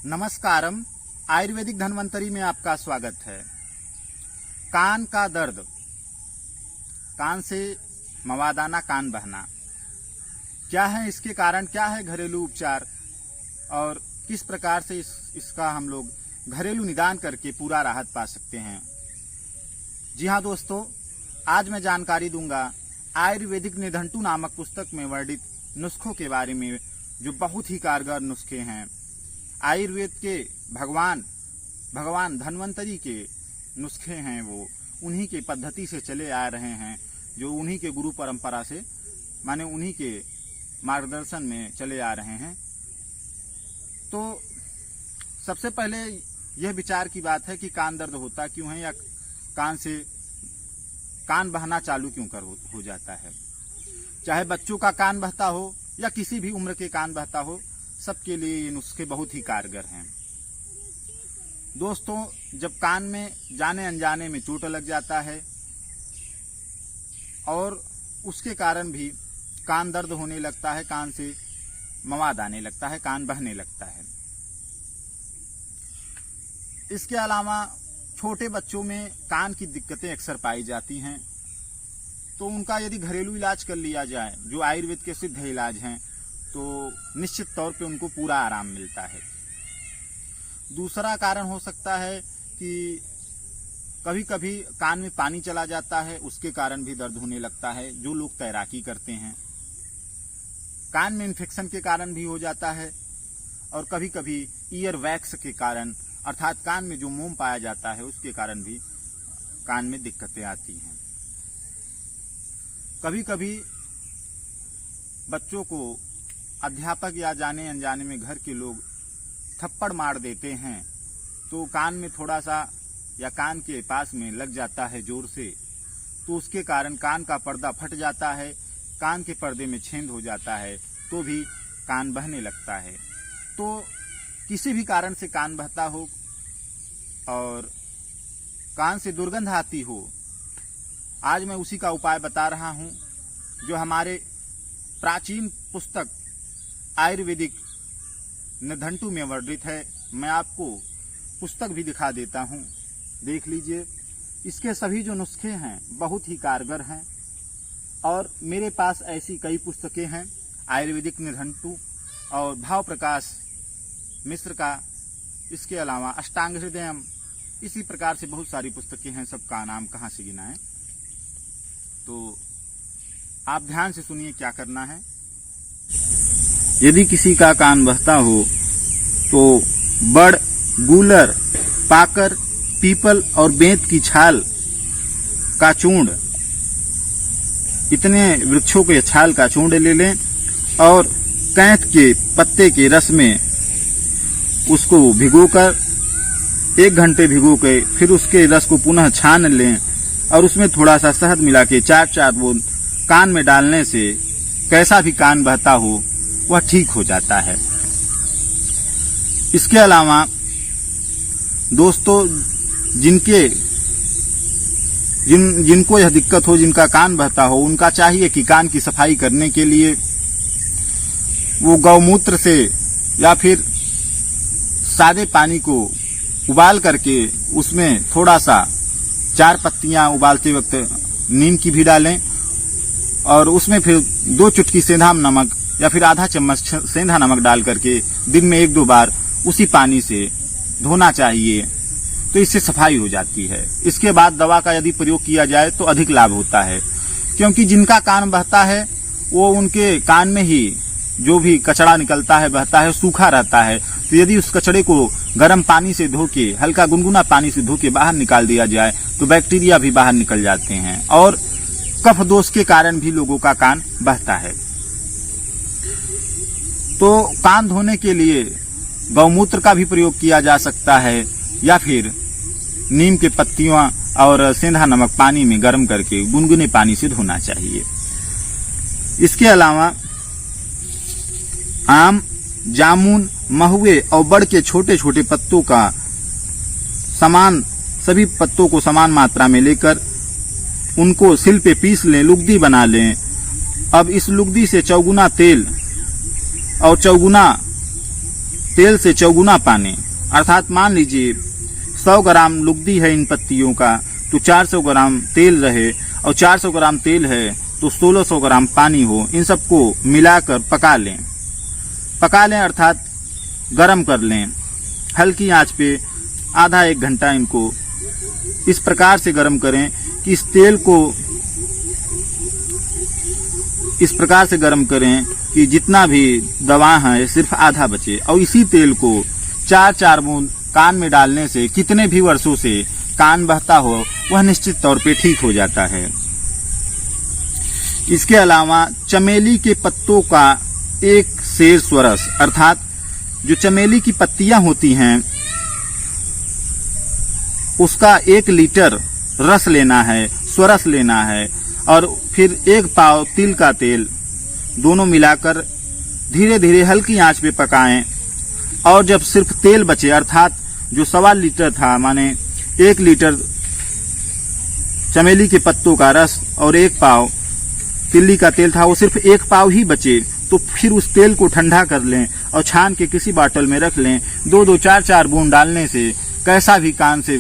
नमस्कारम। आयुर्वेदिक धन्वंतरी में आपका स्वागत है। कान का दर्द, कान से मवाद आना, कान बहना, क्या है इसके कारण, क्या है घरेलू उपचार और किस प्रकार से इसका हम लोग घरेलू निदान करके पूरा राहत पा सकते हैं। जी हाँ दोस्तों, आज मैं जानकारी दूंगा आयुर्वेदिक निधंटू नामक पुस्तक में वर्णित नुस्खों के बारे में, जो बहुत ही कारगर नुस्खे हैं। आयुर्वेद के भगवान धन्वंतरी के नुस्खे हैं, वो उन्हीं के पद्धति से चले आ रहे हैं, जो उन्हीं के गुरु परंपरा से, माने उन्हीं के मार्गदर्शन में चले आ रहे हैं। तो सबसे पहले यह विचार की बात है कि कान दर्द होता क्यों है, या कान बहना चालू क्यों हो जाता है। चाहे बच्चों का कान बहता हो या किसी भी उम्र के कान बहता हो, सबके लिए ये नुस्खे बहुत ही कारगर हैं। दोस्तों, जब कान में जाने अनजाने में चोट लग जाता है और उसके कारण भी कान दर्द होने लगता है, कान से मवाद आने लगता है, कान बहने लगता है। इसके अलावा छोटे बच्चों में कान की दिक्कतें अक्सर पाई जाती हैं, तो उनका यदि घरेलू इलाज कर लिया जाए, जो आयुर्वेद के सिद्ध इलाज हैं, तो निश्चित तौर पे उनको पूरा आराम मिलता है। दूसरा कारण हो सकता है कि कभी कभी कान में पानी चला जाता है, उसके कारण भी दर्द होने लगता है। जो लोग तैराकी करते हैं, कान में इन्फेक्शन के कारण भी हो जाता है, और कभी कभी ईयर वैक्स के कारण, अर्थात कान में जो मोम पाया जाता है, उसके कारण भी कान में दिक्कतें आती हैं। कभी कभी बच्चों को अध्यापक या जाने अनजाने में घर के लोग थप्पड़ मार देते हैं, तो कान में थोड़ा सा या कान के पास में लग जाता है जोर से, तो उसके कारण कान का पर्दा फट जाता है, कान के पर्दे में छेद हो जाता है, तो भी कान बहने लगता है। तो किसी भी कारण से कान बहता हो और कान से दुर्गंध आती हो, आज मैं उसी का उपाय बता रहा हूं, जो हमारे प्राचीन पुस्तक आयुर्वेदिक निधंटू में वर्णित है। मैं आपको पुस्तक भी दिखा देता हूं, देख लीजिए। इसके सभी जो नुस्खे हैं बहुत ही कारगर हैं, और मेरे पास ऐसी कई पुस्तकें हैं आयुर्वेदिक निधंटू और भाव प्रकाश मिश्र का, इसके अलावा अष्टांग हृदयम, इसी प्रकार से बहुत सारी पुस्तकें हैं। सबका नाम कहाँ से गिनाएं, तो आप ध्यान से सुनिए क्या करना है। यदि किसी का कान बहता हो तो बड़, गूलर, पाकर, पीपल और बेंत की छाल का चूर्ण, इतने वृक्षों के छाल का चूर्ण ले लें और कैथ के पत्ते के रस में उसको भिगोकर 1 घंटे भिगो के फिर उसके रस को पुनः छान लें, और उसमें थोड़ा सा शहद मिला के 4-4 बूंद कान में डालने से कैसा भी कान बहता हो वह ठीक हो जाता है। इसके अलावा दोस्तों, जिनको यह दिक्कत हो, जिनका कान बहता हो, उनका चाहिए कि कान की सफाई करने के लिए वो गौमूत्र से या फिर सादे पानी को उबाल करके उसमें थोड़ा सा 4 पत्तियां उबालते वक्त नीम की भी डालें, और उसमें फिर 2 चुटकी सेंधा नमक या फिर आधा चम्मच सेंधा नमक डाल करके दिन में 1-2 बार उसी पानी से धोना चाहिए, तो इससे सफाई हो जाती है। इसके बाद दवा का यदि प्रयोग किया जाए तो अधिक लाभ होता है, क्योंकि जिनका कान बहता है वो उनके कान में ही जो भी कचरा निकलता है, बहता है, सूखा रहता है। तो यदि उस कचड़े को गर्म पानी से धो के, हल्का गुनगुना पानी से धो के बाहर निकाल दिया जाए, तो बैक्टीरिया भी बाहर निकल जाते हैं, और कफ दोष के कारण भी लोगों का कान बहता है। तो कान धोने के लिए गौमूत्र का भी प्रयोग किया जा सकता है, या फिर नीम के पत्तियां और सेंधा नमक पानी में गर्म करके गुनगुने पानी से धोना चाहिए। इसके अलावा आम, जामुन, महुए और बड़ के छोटे छोटे पत्तों का सभी पत्तों को समान मात्रा में लेकर उनको सिल पे पीस लें, लुगदी बना लें। अब इस लुगदी से चौगुना तेल और चौगुना तेल से चौगुना पाने, अर्थात मान लीजिए 100 ग्राम लुगदी है इन पत्तियों का तो 400 ग्राम तेल रहे, और 400 ग्राम तेल है तो 1600 ग्राम पानी हो। इन सबको मिलाकर पका लें अर्थात गरम कर लें। हल्की आंच पे आधा एक घंटा इनको इस प्रकार से गरम करें कि इस तेल को इस प्रकार से गरम करें कि जितना भी दवा है सिर्फ आधा बचे, और इसी तेल को 4-4 बूंद कान में डालने से कितने भी वर्षों से कान बहता हो वह निश्चित तौर पे ठीक हो जाता है। इसके अलावा चमेली के पत्तों का एक सेर स्वरस, अर्थात जो चमेली की पत्तियां होती हैं उसका 1 लीटर रस लेना है, स्वरस लेना है, और फिर 1 पाव तिल का तेल, दोनों मिलाकर धीरे धीरे हल्की आंच पे पकाएं। और जब सिर्फ तेल बचे, अर्थात जो 1.25 लीटर था, माने 1 लीटर चमेली के पत्तों का रस और 1 पाव तिल्ली का तेल था, वो सिर्फ 1 पाव ही बचे, तो फिर उस तेल को ठंडा कर लें और छान के किसी बाटल में रख लें। 2-2, 4-4 बूंद डालने से कैसा भी कान से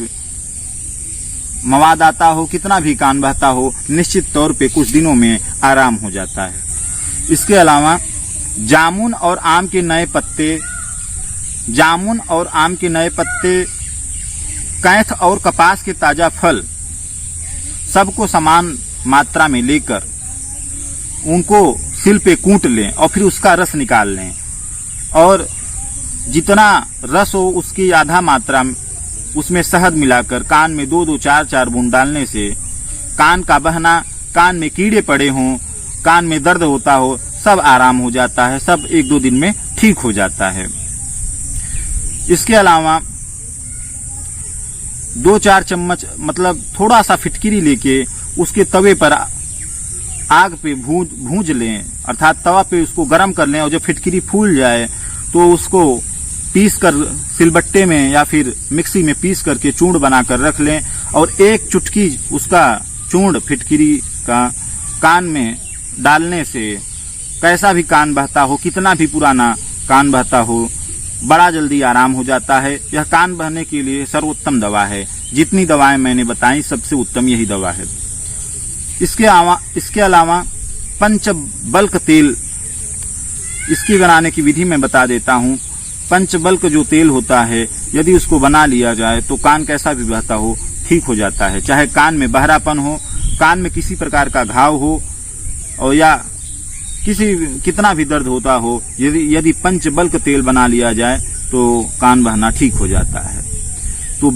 मवाद आता हो, कितना भी कान बहता हो, निश्चित तौर पे कुछ दिनों में आराम हो जाता है। इसके अलावा जामुन और आम के नए पत्ते, कैथ और कपास के ताजा फल सबको समान मात्रा में लेकर उनको सिल पे कूट लें और फिर उसका रस निकाल लें, और जितना रस हो उसकी आधा मात्रा उसमें शहद मिलाकर कान में 2-2, 4-4 बूंद डालने से कान का बहना, कान में कीड़े पड़े हों, कान में दर्द होता हो, सब आराम हो जाता है, सब 1-2 दिन में ठीक हो जाता है। इसके अलावा 2-4 चम्मच, मतलब थोड़ा सा फिटकिरी लेके उसके तवे पर आग पे भूंज लें, अर्थात तवा पे उसको गर्म कर लें, और जब फिटकिरी फूल जाए तो उसको पीस कर सिलबट्टे में या फिर मिक्सी में पीस करके चूर्ण बनाकर रख लें, और 1 चुटकी उसका चूर्ण फिटकिरी का कान में डालने से कैसा भी कान बहता हो, कितना भी पुराना कान बहता हो, बड़ा जल्दी आराम हो जाता है। यह कान बहने के लिए सर्वोत्तम दवा है। जितनी दवाएं मैंने बताई सबसे उत्तम यही दवा है। इसके अलावा पंचबल्क तेल, इसकी बनाने की विधि मैं बता देता हूँ। पंचबल्क जो तेल होता है, यदि उसको बना लिया जाए तो कान कैसा भी बहता हो ठीक हो जाता है। चाहे कान में बहरापन हो, कान में किसी प्रकार का घाव हो, और या कितना भी दर्द होता हो, यदि पंचबल्क तेल बना लिया जाए तो कान बहना ठीक हो जाता है। तो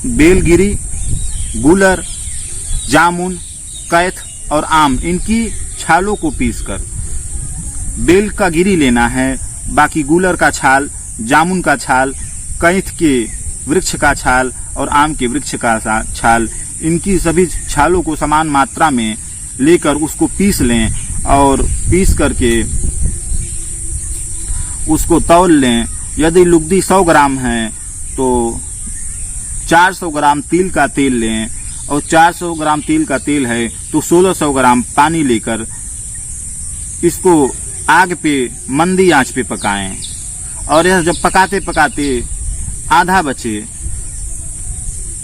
बेलगिरी, गुलर, जामुन, कैथ और आम, इनकी छालों को पीसकर बेल का गिरी लेना है, बाकी गुलर का छाल, जामुन का छाल, कैथ के वृक्ष का छाल और आम के वृक्ष का छाल, इनकी सभी छालों को समान मात्रा में लेकर उसको पीस लें, और पीस करके उसको तौल लें। यदि लुगदी 100 ग्राम है तो 400 ग्राम तिल का तेल लें, और 400 ग्राम तिल का तेल है तो 1600 ग्राम पानी लेकर इसको आग पे मंदी आंच पे पकाएं। और यह जब पकाते पकाते आधा बचे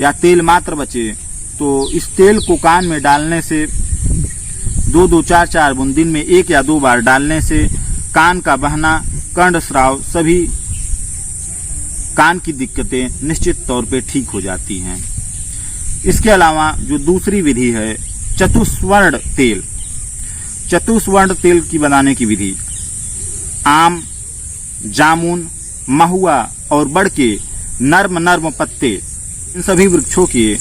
या तेल मात्र बचे तो इस तेल को कान में डालने से 2-2, 4-4 बूंद दिन में 1 या 2 बार डालने से कान का बहना, कंठस्राव, सभी कान की दिक्कतें निश्चित तौर पे ठीक हो जाती हैं। इसके अलावा जो दूसरी विधि है चतुस्वर्ण तेल की बनाने की विधि, आम, जामुन, महुआ और बड़ के नर्म पत्ते, इन सभी वृक्षों की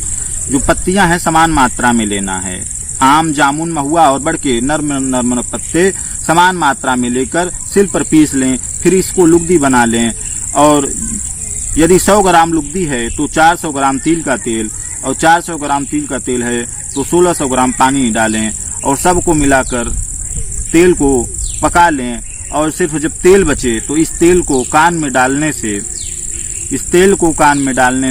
जो पत्तियां हैं समान मात्रा में लेना है। आम, जामुन, महुआ और बड़ के नर्म पत्ते समान मात्रा में लेकर सिल पर पीस लें, फिर इसको लुगदी बना लें। और यदि 100 ग्राम लुगदी है तो 400 ग्राम तिल का तेल, और 400 ग्राम तिल का तेल है तो 1600 ग्राम पानी डालें, और सबको मिलाकर तेल को पका लें। और सिर्फ जब तेल बचे तो इस तेल को कान में डालने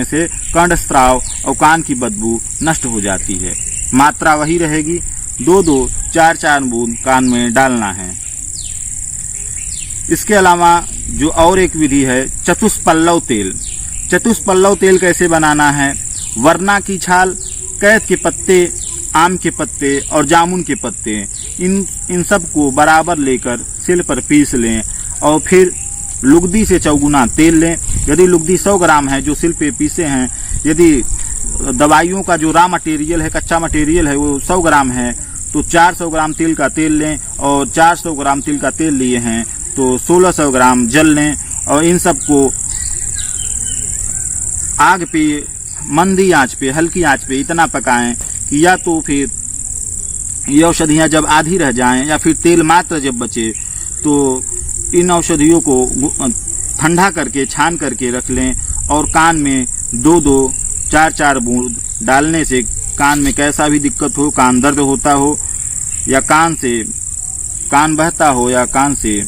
से कंठस्राव और कान की बदबू नष्ट हो जाती है। मात्रा वही रहेगी, 2-2, 4-4 बूंद कान में डालना है। इसके अलावा जो और एक विधि है चतुष्पल्लव तेल। चतुष्पल्लव तेल कैसे बनाना है, वरना की छाल, कैद के पत्ते, आम के पत्ते और जामुन के पत्ते, इन सब को बराबर लेकर सिल पर पीस लें और फिर लुगदी से चौगुना तेल लें। यदि लुगदी 100 ग्राम है जो सिल पे पीसे हैं, यदि दवाइयों का जो रॉ मटेरियल है, कच्चा मटेरियल है, वो 100 ग्राम है तो 400 ग्राम तिल का तेल लें, और 400 ग्राम तिल का तेल लिए हैं तो 1600 ग्राम जल लें और इन सब को आग पे, मंदी आंच पे, हल्की आंच पे इतना पकाएं कि या तो फिर ये औषधियाँ जब आधी रह जाएं या फिर तेल मात्र जब बचे तो इन औषधियों को ठंडा करके छान करके रख लें और कान में 2-2, 4-4 बूंद डालने से कान में कैसा भी दिक्कत हो, कान दर्द होता हो या कान बहता हो या कान से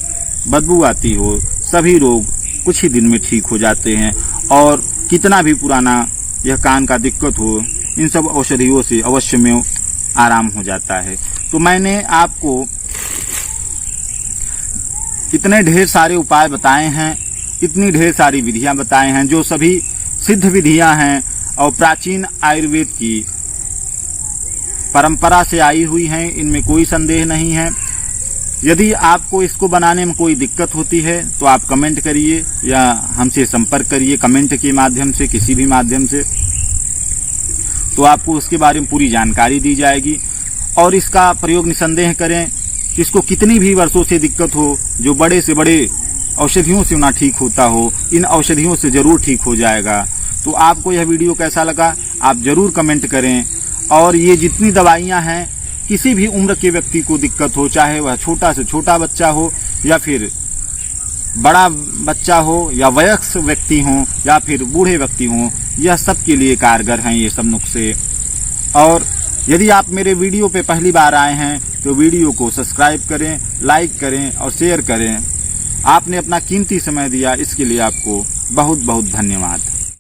बदबू आती हो, सभी रोग कुछ ही दिन में ठीक हो जाते हैं। और कितना भी पुराना यह कान का दिक्कत हो, इन सब औषधियों से अवश्य में आराम हो जाता है। तो मैंने आपको इतने ढेर सारे उपाय बताए हैं, इतनी ढेर सारी विधियां बताए हैं जो सभी सिद्ध विधियां हैं और प्राचीन आयुर्वेद की परंपरा से आई हुई हैं, इनमें कोई संदेह नहीं है। यदि आपको इसको बनाने में कोई दिक्कत होती है तो आप कमेंट करिए या हमसे संपर्क करिए कमेंट के माध्यम से, किसी भी माध्यम से, तो आपको उसके बारे में पूरी जानकारी दी जाएगी। और इसका प्रयोग निसंदेह करें। इसको कितनी भी वर्षों से दिक्कत हो, जो बड़े से बड़े औषधियों से ना ठीक होता हो, इन औषधियों से जरूर ठीक हो जाएगा। तो आपको यह वीडियो कैसा लगा आप जरूर कमेंट करें। और ये जितनी दवाइयाँ हैं, किसी भी उम्र के व्यक्ति को दिक्कत हो, चाहे वह छोटा से छोटा बच्चा हो या फिर बड़ा बच्चा हो या वयस्क व्यक्ति हो या फिर बूढ़े व्यक्ति हो, यह सब के लिए कारगर हैं ये सब नुस्खे। और यदि आप मेरे वीडियो पे पहली बार आए हैं तो वीडियो को सब्सक्राइब करें, लाइक करें और शेयर करें। आपने अपना कीमती समय दिया, इसके लिए आपको बहुत बहुत धन्यवाद।